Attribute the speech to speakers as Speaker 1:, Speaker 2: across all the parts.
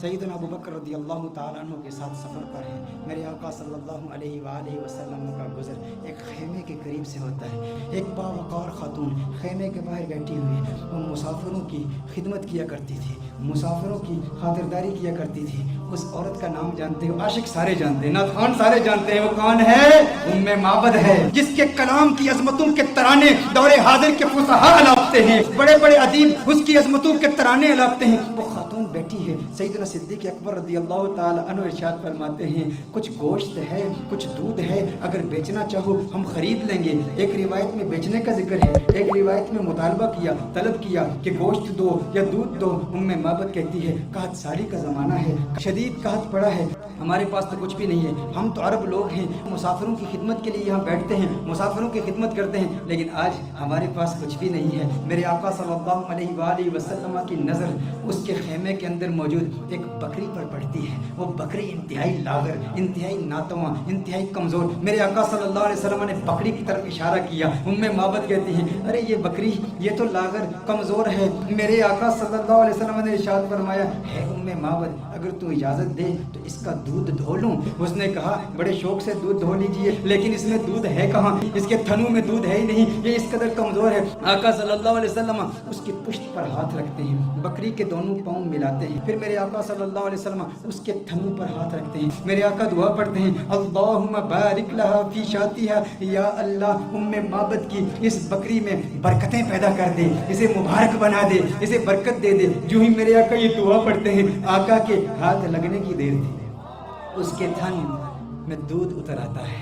Speaker 1: سیدنا ابو بکر رضی اللہ تعالیٰ عنہ کے ساتھ سفر پر ہیں. میرے آقا صلی اللہ علیہ وآلہ وسلم کا گزر ایک خیمے کے قریب سے ہوتا ہے. ایک باوقار خاتون خیمے کے باہر بیٹھی ہوئی وہ مسافروں کی خدمت کیا کرتی تھی, مسافروں کی خاطرداری کیا کرتی تھی. اس عورت کا نام جانتے ہو, عاشق سارے جانتے ہیں, نعتخوان سارے جانتے ہیں, وہ کون ہے؟ ام معبد ہے, جس کے کلام کی عظمتوں کے ترانے دور حاضر کے فصحاء الاپتے ہیں, بڑے بڑے ادیب اس کی عظمتوں کے ترانے الاپتے ہیں. وہ خاتون بیٹھی ہے. سیدنا صدیق اکبر رضی اللہ تعالی عنہ ارشاد فرماتے ہیں کچھ گوشت ہے, کچھ دودھ ہے, اگر بیچنا چاہو ہم خرید لیں گے. ایک روایت میں بیچنے کا ذکر ہے, ایک روایت میں مطالبہ کیا, طلب کیا کہ گوشت دو یا دودھ دو. ام معبد کہتی ہے قحط سالی کا زمانہ ہے, شدید قحط پڑا ہے, ہمارے پاس تو کچھ بھی نہیں ہے. ہم تو عرب لوگ ہیں, مسافروں کی خدمت کے لیے یہاں بیٹھتے ہیں, مسافروں کی خدمت کرتے ہیں, لیکن آج ہمارے پاس کچھ بھی نہیں ہے. میرے آقا صلی اللہ علیہ وآلہ وسلم کی نظر اس کے خیمے کے اندر موجود ایک بکری پر پڑتی ہے. وہ بکری انتہائی لاغر, انتہائی ناتواں, انتہائی کمزور. میرے آقا صلی اللہ علیہ وسلم نے بکری کی طرف اشارہ کیا. ام معبد کہتی ہیں ارے یہ بکری یہ تو لاغر کمزور ہے. میرے آقا صلی اللہ علیہ وسلم نے ارشاد فرمایا ہے ام معبد اگر تو اجازت دے تو اس کا دودھ دھو لوں. اس نے کہا بڑے شوق سے دودھ دھو لیجئے, لیکن اس میں دودھ ہے کہاں, اس کے تھنوں میں دودھ ہے ہی نہیں, یہ اس قدر کمزور ہے. آقا صلی اللہ علیہ وسلم اس کی پشت پر ہاتھ رکھتے ہیں, بکری کے دونوں پاؤں ملاتے ہیں, پھر میرے آقا صلی اللہ علیہ وسلم اس کے تھنوں پر ہاتھ رکھتے ہیں. میرے آقا دعا پڑھتے ہیں اللہم بارک لہا فی شاتھا, یا اللہ ام معبد کی اس بکری میں برکتیں پیدا کر دے, اسے مبارک بنا دے, اسے برکت دے دے. جو ہی میرے آقا یہ دعا پڑھتے ہیں آقا کے ہاتھ لگنے کی دیر تھی اس کے تھن میں دودھ اتر آتا ہے.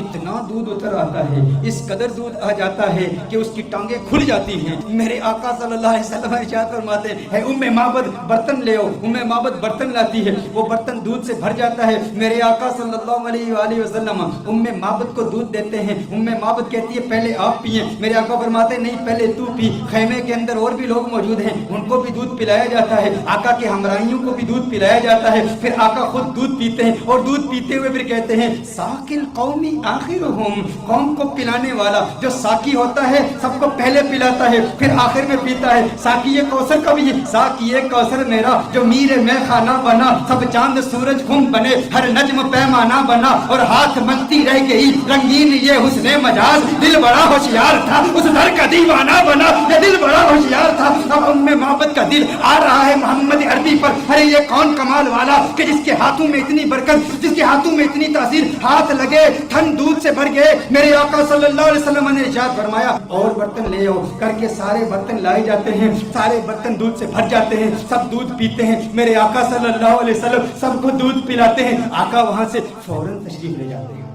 Speaker 1: اتنا دودھ اتر آتا ہے, اس قدر دودھ آ جاتا ہے کہ اس کی ٹانگیں کھل جاتی ہیں. میرے آقا صلی اللہ علیہ وسلم ارشاد فرماتے ہیں ام معبد برتن لے آؤ. ام معبد برتن لاتی ہے, وہ برتن دودھ سے بھر جاتا ہے. میرے آقا صلی اللہ علیہ وآلہ وسلم ام معبد کو دودھ دیتے ہیں. ام معبد کہتی ہے پہلے آپ پیئیں. میرے آقا فرماتے ہیں نہیں پہلے تو پی. خیمے کے اندر اور بھی لوگ موجود ہیں, ان کو بھی دودھ پلایا جاتا ہے, آقا کے ہمراہیوں کو بھی دودھ پلایا جاتا ہے. پھر آقا خود دودھ پیتے ہیں اور دودھ پیتے ہوئے پھر کہتے ہیں ساقی القومی آخرہم, قوم کو پلانے والا جو ساقی ہوتا ہے سب کو پہلے پلاتا ہے پھر آخر میں پیتا ہے. ساقی کوثر کا بھی ساقی کوثر میرا جو میر میں خانہ بنا, سب چاند سورج خم بنے, ہر نجم پیمانہ بنا, اور ہاتھ ملتی رہ گئی رنگین یہ حسن مجاز. دل بڑا ہوشیار تھا اس در کا دیوانہ بنا, یہ دل بڑا ہوشیار تھا. اب ام معبد کا دل آ رہا ہے محمد عربی پر. ارے یہ کون کمال والا کہ جس کے ہاتھوں میں اتنی برکت, جس کے ہاتھوں میں اتنی تاثیر, ہاتھ لگے تھن دودھ سے بھر گئے. میرے آقا صلی اللہ علیہ وسلم نے ارشاد فرمایا اور برتن لے آؤ کر کے سارے برتن لائے جاتے ہیں, سارے برتن دودھ سے بھر جاتے ہیں, سب دودھ پیتے ہیں. میرے آقا صلی اللہ علیہ وسلم سب کو دودھ پلاتے ہیں. آقا وہاں سے فوراً تشریف لے جاتے ہیں.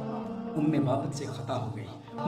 Speaker 1: ام معبد سے خطا ہو گئی,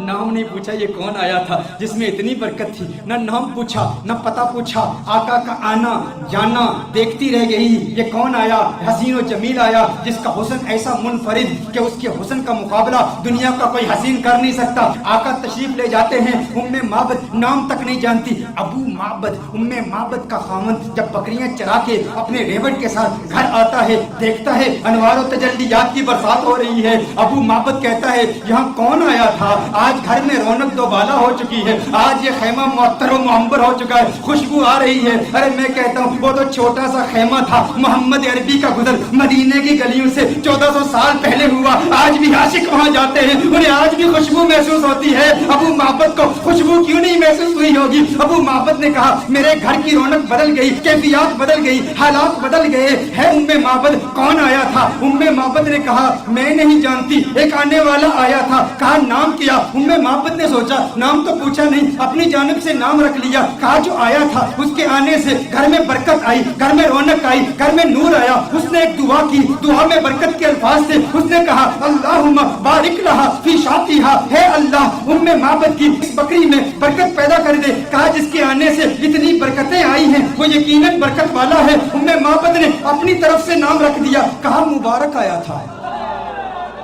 Speaker 1: نام نہیں پوچھا یہ کون آیا تھا جس میں اتنی برکت تھی, نہ نام پوچھا نہ پتہ پوچھا. آقا کا آنا جانا دیکھتی رہ گئی, یہ کون آیا, حسین و جمیل آیا جس کا حسن ایسا منفرد کہ اس کے حسن کا مقابلہ دنیا کا کوئی حسین کر نہیں سکتا. آقا تشریف لے جاتے ہیں. ام معبد نام تک نہیں جانتی. ابو معبد ام معبد کا خامند جب بکریاں چرا کے اپنے ریوڑ کے ساتھ گھر آتا ہے, دیکھتا ہے انوار و تجلیات کی برسات ہو رہی ہے. ابو معبد کہتا ہے یہاں کون آیا تھا, آج گھر میں رونق دوبالا ہو چکی ہے, آج یہ خیمہ معطر و معمر ہو چکا ہے, خوشبو آ رہی ہے. ارے میں کہتا ہوں وہ تو چھوٹا سا خیمہ تھا محمد عربی کا گزر مدینے کی گلیوں سے 1400 سال پہلے ہوا. آج بھی عاشق وہاں جاتے ہیں, انہیں آج بھی خوشبو محسوس ہوتی ہے. ابو معبد کو خوشبو کیوں نہیں محسوس ہوئی ہوگی؟ ابو معبد نے کہا میرے گھر کی رونق بدل گئی, کیفیات بدل گئی, حالات بدل گئے. ہے ام معبد کون آیا تھا؟ ام معبد نے کہا میں نہیں جانتی, ایک آنے والا آیا تھا. کہا نام کیا؟ ام معبد نے سوچا نام تو پوچھا نہیں, اپنی جانب سے نام رکھ لیا. کہا جو آیا تھا اس کے آنے سے گھر میں برکت آئی, گھر میں رونق آئی, گھر میں نور آیا. اس نے ایک دعا کی, دعا میں برکت کے الفاظ تھے. اس نے کہا اللہم بارک لہا فی شاتھا, ہے اللہ ام معبد کی اس بکری میں برکت پیدا کر دے. کہا جس کے آنے سے اتنی برکتیں آئی ہیں وہ یقیناً برکت والا ہے. ام معبد نے اپنی طرف سے نام رکھ دیا. کہا مبارک آیا تھا.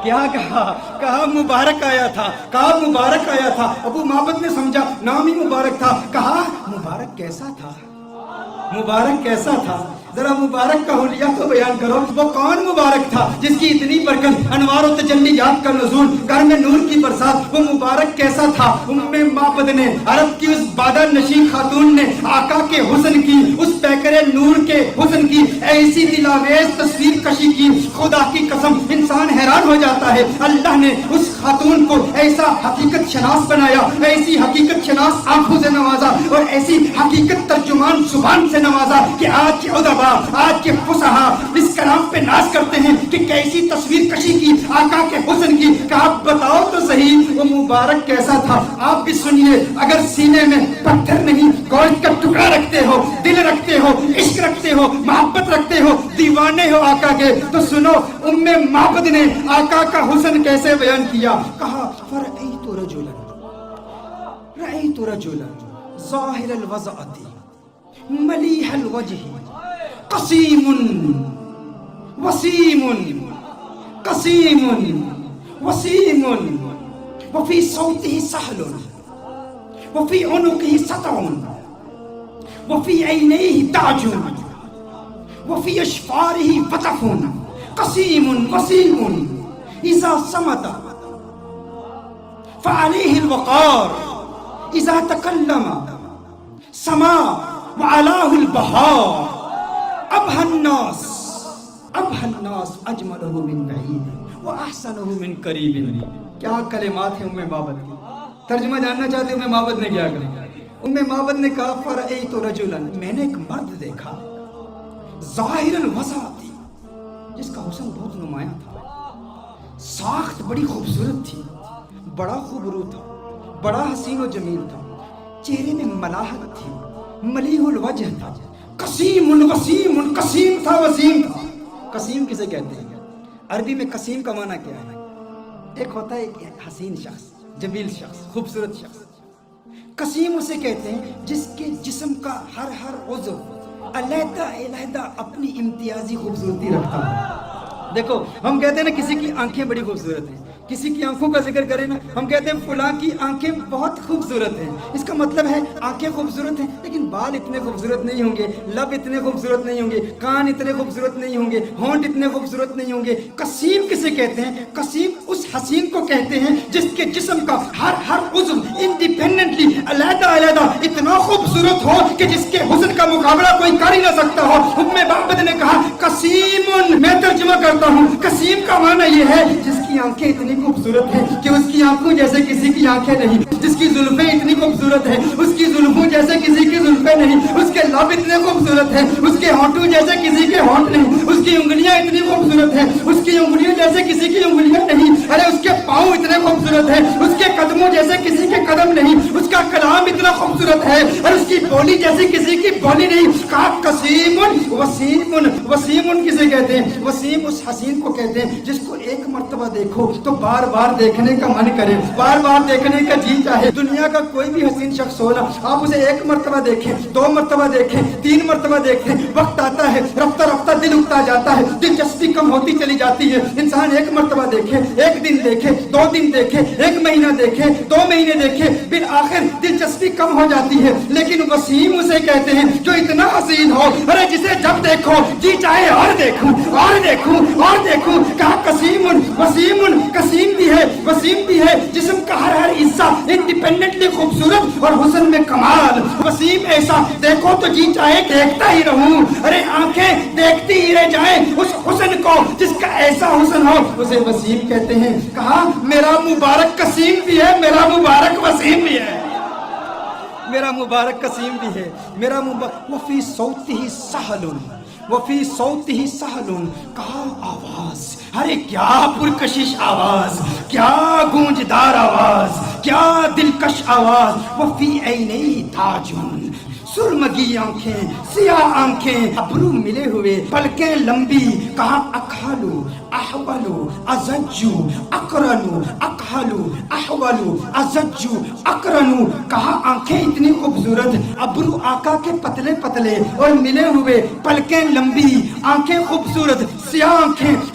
Speaker 1: کیا کہا؟ کہا مبارک آیا تھا. کہا مبارک آیا تھا. ابو معبد نے سمجھا نام ہی مبارک تھا. کہا مبارک کیسا تھا؟ مبارک کیسا تھا؟ ذرا مبارک کا حلیہ تو بیان کرو، وہ کون مبارک تھا جس کی اتنی برکت، انوار و تجلیات کا نزول، گھر میں نور کی برسات؟ وہ مبارک کیسا تھا؟ معبد نے، عرب کی اس بادہ نشین خاتون نے آقا کے حسن کی، اس پیکر نور کے حسن کی ایسی دلاویز تصویر کشی کی، خدا کی قسم انسان حیران ہو جاتا ہے۔ اللہ نے اس خاتون کو ایسا حقیقت شناس بنایا، ایسی حقیقت شناس آنکھوں سے نوازا اور ایسی حقیقت ترجمان زبان سے نوازا کہ آج کے ادبا، آج کے فصحا اس کلام پہ ناز کرتے ہیں کہ کیسی تصویر کشی کی آقا کے حسن کی، کہ آپ بتاؤ تو صحیح وہ مبارک کیسا تھا۔ آپ بھی سنیے، اگر سینے میں پتھر نہیں گوشت کا ٹکڑا رکھتے ہو، دل رکھتے ہو، عشق رکھتے ہو، محبت رکھتے ہو، دیوانے ہو آقا کے، تو سنو معبد نے آقا کا حسن کیسے بیان کیا۔ کہا فرأیت رجلا ظاہر الوضعۃ ملیح الوجہ قسیم وسیم قسیم وسیم وفی صوته سہل وفی عنقه سطع وفی عینیہ تاج وفی اشفارہ وطف قسیم وسیم اذا صمت فعلیہ الوقار اذا تکلم سما وعلاه البہار ابہى الناس اجملہ من بعید واحسنہ من قریب۔ کیا کلمات ہیں معبد کی، ترجمہ جاننا چاہتے ہیں معبد نے کیا کہا؟ معبد نے کہا فرأیت رجلا، میں نے ایک مرد دیکھا، ظاہر الوضعۃ، جس کا حسن بہت نمایاں تھا، ساخت بڑی خوبصورت تھی، بڑا خوبرو تھا، بڑا حسین و جمیل تھا، چہرے میں ملاحت تھی، ملیح الوجہ تھا، قسیم وسیم، قسیم تھا وسیم تھا۔ قسیم کسے کہتے ہیں؟ عربی میں قسیم کا معنی کیا ہے؟ ایک ہوتا ہے ایک حسین شخص، جمیل شخص، خوبصورت شخص۔ قسیم اسے کہتے ہیں جس کے جسم کا ہر عضو علیحدہ علیحدہ اپنی امتیازی خوبصورتی رکھتا ہے۔ دیکھو ہم کہتے ہیں نا کسی کی آنکھیں بڑی خوبصورت ہیں، کسی کی آنکھوں کا ذکر کریں نا ہم کہتے ہیں فلاں کی آنکھیں بہت خوبصورت ہیں، اس کا مطلب ہے آنکھیں خوبصورت ہیں لیکن بال اتنے خوبصورت نہیں ہوں گے، لب اتنے خوبصورت نہیں ہوں گے، کان اتنے خوبصورت نہیں ہوں گے، ہونٹ اتنے خوبصورت نہیں ہوں گے۔ قسیم کسے کہتے ہیں؟ قسیم اس حسین کو کہتے ہیں جس کے جسم کا ہر عضو انڈیپینڈنٹلی علیحدہ علیحدہ اتنا خوبصورت ہو کہ جس کے حسن کا مقابلہ کوئی کر ہی نہ سکتا ہو۔ معبد نے کہا قسیم، میں ترجمہ کرتا ہوں، قسیم کا معنی یہ ہے جس کی آنکھیں اتنی خوبصورت ہیں کہ اس کی آنکھوں جیسے کسی کی آنکھیں نہیں، جس کی زلفیں اتنی خوبصورت ہیں اس کی زلفوں جیسے کسی کی زلفیں نہیں، اس کے لب اتنے خوبصورت ہیں اس کے ہونٹوں جیسے کسی کے ہونٹ نہیں، اس کی انگلیاں اتنی خوبصورت ہیں اس کی انگلیاں جیسے کسی کی انگلیاں نہیں، ارے اس کے پاؤں اتنے خوبصورت ہیں اس کے قدموں جیسے کسی کے قدم نہیں، اس کا کلام اتنا خوبصورت ہے اور اس کی بولی جیسی کسی کی بولی نہیں۔ کہا قسیم وسیم، وسیم کسے کہتے ہیں؟ وسیم اس حسین کو کہتے ہیں جس کو ایک مرتبہ دیکھو تو بار بار دیکھنے کا من کرے، بار بار دیکھنے کا جی چاہے۔ دنیا کا کوئی بھی حسین شخص ہو نا، آپ اسے ایک مرتبہ دیکھیں، دو مرتبہ دیکھیں، تین مرتبہ دیکھیں، وقت آتا ہے رفتہ رفتہ دل اکتا جاتا ہے، دلچسپی کم ہوتی چلی جاتی ہے۔ انسان ایک مرتبہ دیکھے، ایک دن دیکھے، دو دن دیکھے، ایک مہینہ دیکھے، دو مہینے دیکھے، بالآخر دلچسپی کم ہو جاتی ہے۔ لیکن وسیم اسے کہتے ہیں جو اتنا حسین ہو، ارے جسے جب دیکھو جی چاہے اور دیکھوں اور دیکھوں اور دیکھوں۔ کہا قسیم وسیم، قسیم بھی ہے وسیم بھی ہے، جسم کا ہر حصہ انڈیپینڈنٹلی خوبصورت اور حسن میں کمال۔ وسیم ایسا دیکھو تو جی چاہے دیکھتا ہی رہوں، ارے آنکھیں دیکھتی ہی رہ جائیں اس حسن کو جس کا ایسا حسن ہو، اسے وسیم کہتے ہیں۔ کہا میرا مبارک قسیم بھی ہے، میرا مبارک وسیم بھی ہے، میرا مبارک قسیم بھی ہے، میرا مبارک وفی صوتہ سہل وفی صوتہ سہل۔ کہا آواز، ارے کیا پرکشش آواز، کیا گونجدار آواز، کیا دلکش آواز۔ وفی عینیہ تاج، سرمگی آنکھیں، سیاہ آنکھیں، ابرو ملے ہوئے، پلکیں لمبی۔ کہا اکھالو احولو ازجو اقرنو، اکھالو احولو ازجو اقرنو۔ کہا آنکھیں اتنی خوبصورت، ابرو آقا کے پتلے پتلے اور ملے ہوئے، پلکیں لمبی، آنکھیں خوبصورت، سیاہ آنکھیں،